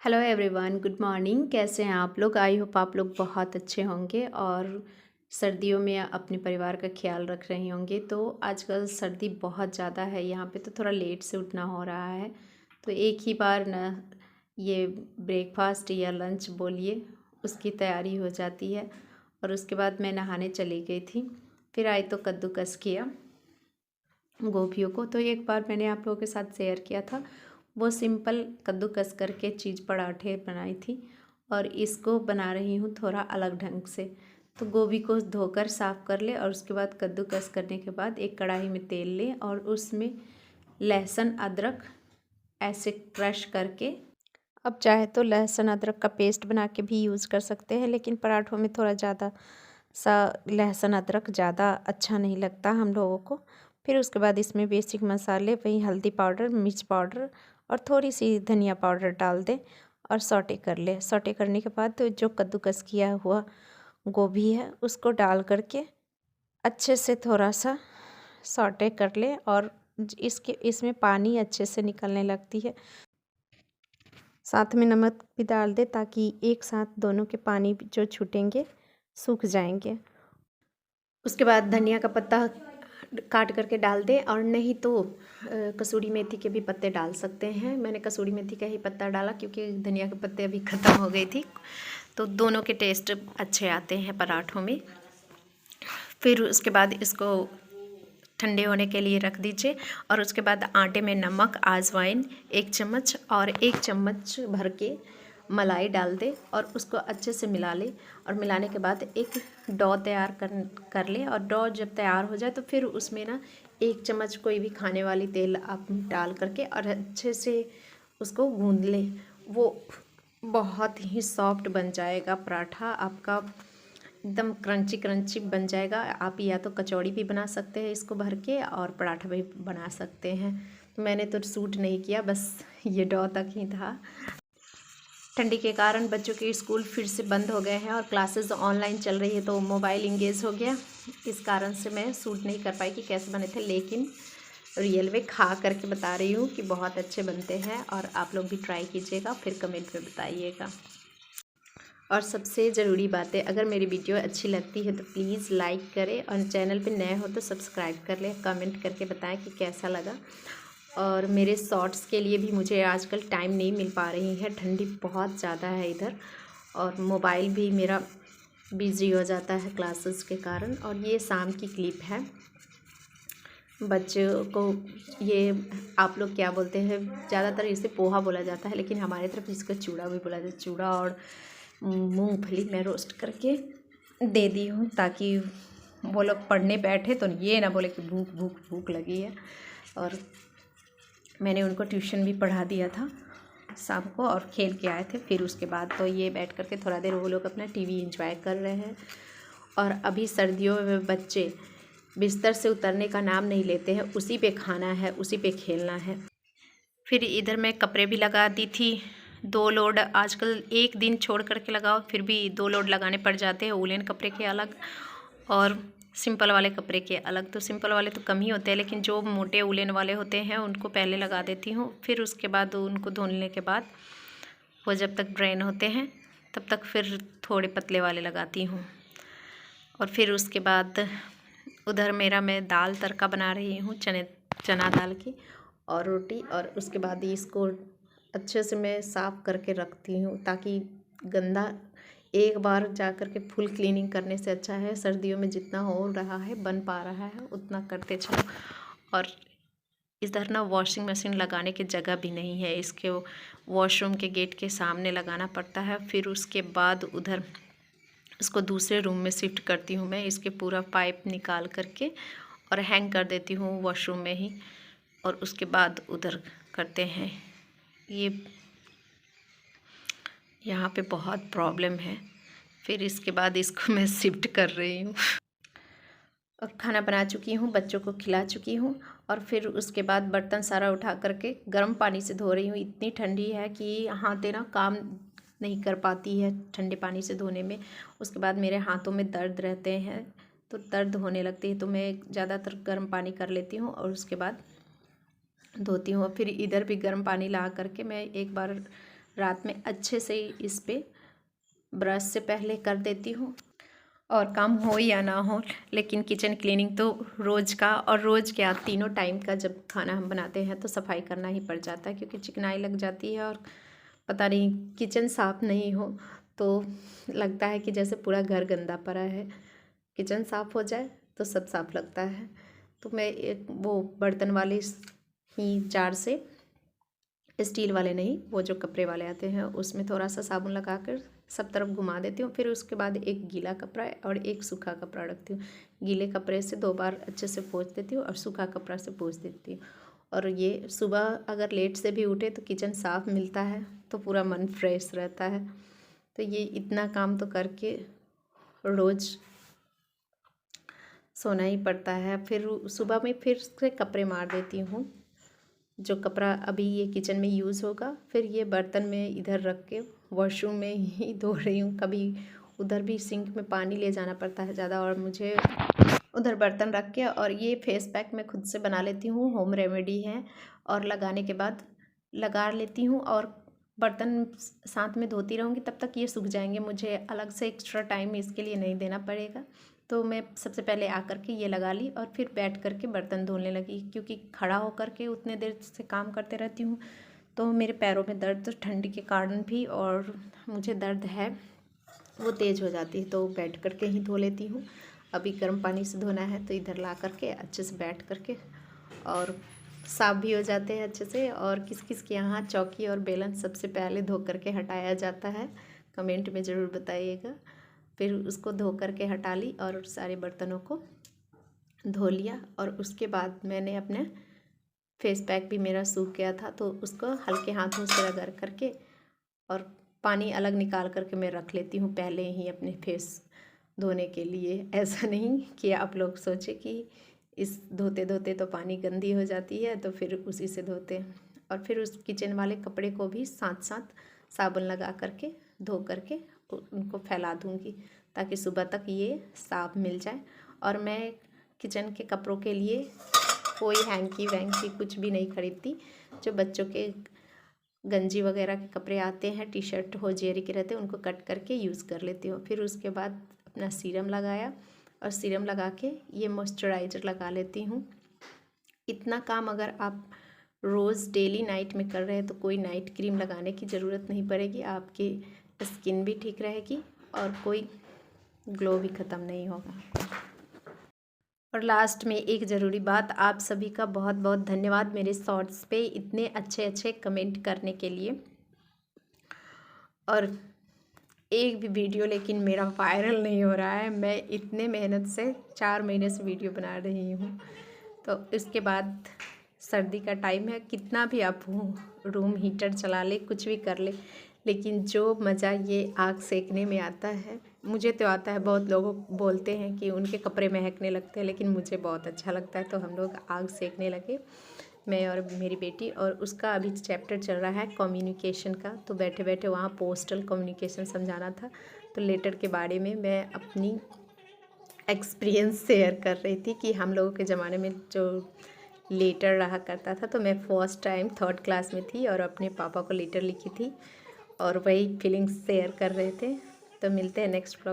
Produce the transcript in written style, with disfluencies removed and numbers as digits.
Hello everyone, good morning. कैसे हैं आप लोग? आई होप आप लोग बहुत अच्छे होंगे और सर्दियों में अपने परिवार का ख्याल रख रहे होंगे। तो आजकल सर्दी बहुत ज़्यादा है यहाँ पे, तो थोड़ा लेट से उठना हो रहा है। तो एक ही बार ना ये ब्रेकफास्ट या लंच बोलिए, उसकी तैयारी हो जाती है। और उसके बाद मैं नहाने चली गई थी, फिर आई तो कद्दूकस किया गोभियों को। तो एक बार मैंने आप लोगों के साथ शेयर किया था, वो सिंपल कद्दूकस करके चीज़ पराठे बनाई थी। और इसको बना रही हूँ थोड़ा अलग ढंग से। तो गोभी को धोकर साफ़ कर ले और उसके बाद कद्दूकस करने के बाद एक कढ़ाई में तेल ले और उसमें लहसुन अदरक ऐसे क्रश करके, अब चाहे तो लहसुन अदरक का पेस्ट बना के भी यूज़ कर सकते हैं, लेकिन पराठों में थोड़ा ज़्यादा सा लहसुन अदरक ज़्यादा अच्छा नहीं लगता हम लोगों को। फिर उसके बाद इसमें बेसिक मसाले, वही हल्दी पाउडर, मिर्च पाउडर और थोड़ी सी धनिया पाउडर डाल दें और सौटे कर ले। सौटे करने के बाद तो जो कद्दूकस किया हुआ गोभी है उसको डाल करके अच्छे से थोड़ा सा सौटे कर ले। और इसमें पानी अच्छे से निकलने लगती है, साथ में नमक भी डाल दे ताकि एक साथ दोनों के पानी जो छूटेंगे सूख जाएंगे। उसके बाद धनिया का पत्ता काट करके डाल दें, और नहीं तो कसूरी मेथी के भी पत्ते डाल सकते हैं। मैंने कसूरी मेथी का ही पत्ता डाला क्योंकि धनिया के पत्ते अभी ख़त्म हो गई थी। तो दोनों के टेस्ट अच्छे आते हैं पराठों में। फिर उसके बाद इसको ठंडे होने के लिए रख दीजिए। और उसके बाद आटे में नमक, अजवाइन 1 चम्मच और 1 चम्मच भर के मलाई डाल दे और उसको अच्छे से मिला ले। और मिलाने के बाद एक डो तैयार कर ले। और डो जब तैयार हो जाए तो फिर उसमें ना 1 चम्मच कोई भी खाने वाली तेल आप डाल करके और अच्छे से उसको गूँध ले। वो बहुत ही सॉफ्ट बन जाएगा पराठा आपका, एकदम क्रंची क्रंची बन जाएगा। आप या तो कचौड़ी भी बना सकते हैं इसको भर के, और पराठा भी बना सकते हैं। तो मैंने तो सूट नहीं किया, बस ये डो तक ही था। ठंडी के कारण बच्चों के स्कूल फिर से बंद हो गए हैं और क्लासेस ऑनलाइन चल रही है, तो मोबाइल इंगेज हो गया। इस कारण से मैं शूट नहीं कर पाई कि कैसे बने थे, लेकिन रियल में खा करके बता रही हूँ कि बहुत अच्छे बनते हैं। और आप लोग भी ट्राई कीजिएगा, फिर कमेंट में बताइएगा। और सबसे ज़रूरी बात है, अगर मेरी वीडियो अच्छी लगती है तो प्लीज़ लाइक करें, और चैनल पे नए हो तो सब्सक्राइब कर लें। कमेंट करके बताएं कि कैसा लगा। और मेरे शॉर्ट्स के लिए भी मुझे आजकल टाइम नहीं मिल पा रही है, ठंडी बहुत ज़्यादा है इधर, और मोबाइल भी मेरा बिज़ी हो जाता है क्लासेस के कारण। और ये शाम की क्लिप है। बच्चों को ये आप लोग क्या बोलते हैं, ज़्यादातर इसे पोहा बोला जाता है, लेकिन हमारे तरफ इसका चूड़ा भी बोला जाता है। चूड़ा और मूंगफली मैं रोस्ट करके दे दी हूँ ताकि वो लोग पढ़ने बैठे तो ये ना बोले कि भूख भूख भूख लगी है। और मैंने उनको ट्यूशन भी पढ़ा दिया था शाम को, और खेल के आए थे। फिर उसके बाद तो ये बैठ करके थोड़ा देर वो लोग अपना टीवी एंजॉय कर रहे हैं। और अभी सर्दियों में बच्चे बिस्तर से उतरने का नाम नहीं लेते हैं, उसी पे खाना है, उसी पे खेलना है। फिर इधर मैं कपड़े भी लगा दी थी, 2 लोड। आजकल एक दिन छोड़ करके लगाओ फिर भी 2 लोड लगाने पड़ जाते हैं, वूलन कपड़े के अलग और सिंपल वाले कपड़े के अलग। तो सिंपल वाले तो कम ही होते हैं, लेकिन जो मोटे वूलन वाले होते हैं उनको पहले लगा देती हूँ। फिर उसके बाद उनको धोने के बाद वो जब तक ड्रेन होते हैं तब तक फिर थोड़े पतले वाले लगाती हूँ। और फिर उसके बाद उधर मैं दाल तड़का बना रही हूँ, चना दाल की, और रोटी। और उसके बाद इसको अच्छे से मैं साफ़ करके रखती हूँ ताकि गंदा एक बार जा कर के फुल क्लीनिंग करने से अच्छा है सर्दियों में जितना हो रहा है, बन पा रहा है उतना करते चलो। और इधर ना वॉशिंग मशीन लगाने की जगह भी नहीं है, इसके वॉशरूम के गेट के सामने लगाना पड़ता है। फिर उसके बाद उधर इसको दूसरे रूम में शिफ्ट करती हूँ मैं, इसके पूरा पाइप निकाल करके और हैंग कर देती हूँ वॉशरूम में ही। और उसके बाद उधर करते हैं। ये यहाँ पे बहुत प्रॉब्लम है। फिर इसके बाद इसको मैं शिफ्ट कर रही हूँ। और खाना बना चुकी हूँ, बच्चों को खिला चुकी हूँ, और फिर उसके बाद बर्तन सारा उठा करके गर्म पानी से धो रही हूँ। इतनी ठंडी है कि हाथ ना काम नहीं कर पाती है ठंडे पानी से धोने में। उसके बाद मेरे हाथों में दर्द रहते हैं, तो दर्द होने लगती है, तो मैं ज़्यादातर गर्म पानी कर लेती हूँ और उसके बाद धोती हूँ। फिर इधर भी गर्म पानी ला करके मैं एक बार रात में अच्छे से इस पे ब्रश से पहले कर देती हूँ। और काम हो या ना हो, लेकिन किचन क्लीनिंग तो रोज़ का, और रोज़ क्या तीनों टाइम का जब खाना हम बनाते हैं तो सफाई करना ही पड़ जाता है, क्योंकि चिकनाई लग जाती है और पता नहीं किचन साफ़ नहीं हो तो लगता है कि जैसे पूरा घर गंदा पड़ा है। किचन साफ़ हो जाए तो सब साफ़ लगता है। तो मैं एक वो बर्तन वाली ही जार से, स्टील वाले नहीं, वो जो कपड़े वाले आते हैं, उसमें थोड़ा सा साबुन लगा कर सब तरफ घुमा देती हूँ। फिर उसके बाद एक गीला कपड़ा और एक सूखा कपड़ा रखती हूँ। गीले कपड़े से 2 बार अच्छे से पोंछ देती हूँ और सूखा कपड़ा से पोंछ देती हूँ। और ये सुबह अगर लेट से भी उठे तो किचन साफ़ मिलता है तो पूरा मन फ्रेश रहता है। तो ये इतना काम तो करके रोज़ सोना ही पड़ता है। फिर सुबह में फिर से कपड़े मार देती हूँ, जो कपड़ा अभी ये किचन में यूज़ होगा। फिर ये बर्तन में इधर रख के वॉशरूम में ही धो रही हूँ। कभी उधर भी सिंक में पानी ले जाना पड़ता है ज़्यादा, और मुझे उधर बर्तन रख के, और ये फेस पैक मैं खुद से बना लेती हूँ, होम रेमेडी है। और लगाने के बाद लगा लेती हूँ और बर्तन साथ में धोती रहूँगी, तब तक ये सूख जाएंगे। मुझे अलग से एक्स्ट्रा टाइम इसके लिए नहीं देना पड़ेगा। तो मैं सबसे पहले आकर के ये लगा ली और फिर बैठ कर के बर्तन धोने लगी, क्योंकि खड़ा होकर के उतने देर से काम करते रहती हूँ तो मेरे पैरों में दर्द, ठंडी के कारण भी, और मुझे दर्द है वो तेज़ हो जाती है, तो बैठ कर के ही धो लेती हूँ। अभी गर्म पानी से धोना है तो इधर ला करके अच्छे से बैठ करके, और साफ़ भी हो जाते हैं अच्छे से। और किस किस के यहाँ चौकी और बेलन सबसे पहले धो करके हटाया जाता है, कमेंट में ज़रूर बताइएगा। फिर उसको धो करके हटा ली और सारे बर्तनों को धो लिया। और उसके बाद मैंने अपने फेस पैक भी मेरा सूख गया था तो उसको हल्के हाथों से रगड़ करके और पानी अलग निकाल करके मैं रख लेती हूँ पहले ही अपने फेस धोने के लिए। ऐसा नहीं कि आप लोग सोचें कि इस धोते धोते तो पानी गंदी हो जाती है तो फिर उसी से धोते हैं। और फिर उस किचन वाले कपड़े को भी साथ साथ साबुन लगा करके धो करके उनको फैला दूँगी, ताकि सुबह तक ये साफ़ मिल जाए। और मैं किचन के कपड़ों के लिए कोई हैंकी वैंकी कुछ भी नहीं खरीदती। जो बच्चों के गंजी वगैरह के कपड़े आते हैं, टी शर्ट हो जेरी के रहते हैं, उनको कट करके यूज़ कर लेती हूँ। फिर उसके बाद अपना सीरम लगाया और सीरम लगा के ये मॉइस्चराइज़र लगा लेती हूँ। इतना काम अगर आप रोज़ डेली नाइट में कर रहे हैं तो कोई नाइट क्रीम लगाने की ज़रूरत नहीं पड़ेगी। आपकी स्किन भी ठीक रहेगी और कोई ग्लो भी ख़त्म नहीं होगा। और लास्ट में एक ज़रूरी बात, आप सभी का बहुत बहुत धन्यवाद मेरे शॉर्ट्स पे इतने अच्छे अच्छे कमेंट करने के लिए। और एक भी वीडियो लेकिन मेरा वायरल नहीं हो रहा है। मैं इतने मेहनत से 4 महीने से वीडियो बना रही हूँ। तो इसके बाद सर्दी का टाइम है, कितना भी आप रूम हीटर चला ले, कुछ भी कर ले, लेकिन जो मज़ा ये आग सेकने में आता है, मुझे तो आता है। बहुत लोग बोलते हैं कि उनके कपड़े महकने लगते हैं, लेकिन मुझे बहुत अच्छा लगता है। तो हम लोग आग सेकने लगे, मैं और मेरी बेटी, और उसका अभी चैप्टर चल रहा है कम्युनिकेशन का। तो बैठे बैठे वहाँ पोस्टल कम्युनिकेशन समझाना था, तो लेटर के बारे में मैं अपनी एक्सपीरियंस शेयर कर रही थी कि हम लोगों के ज़माने में जो लेटर रहा करता था। तो मैं फर्स्ट टाइम 3rd क्लास में थी और अपने पापा को लेटर लिखी थी और वही फीलिंग्स शेयर कर रहे थे। तो मिलते हैं नेक्स्ट ब्लॉग।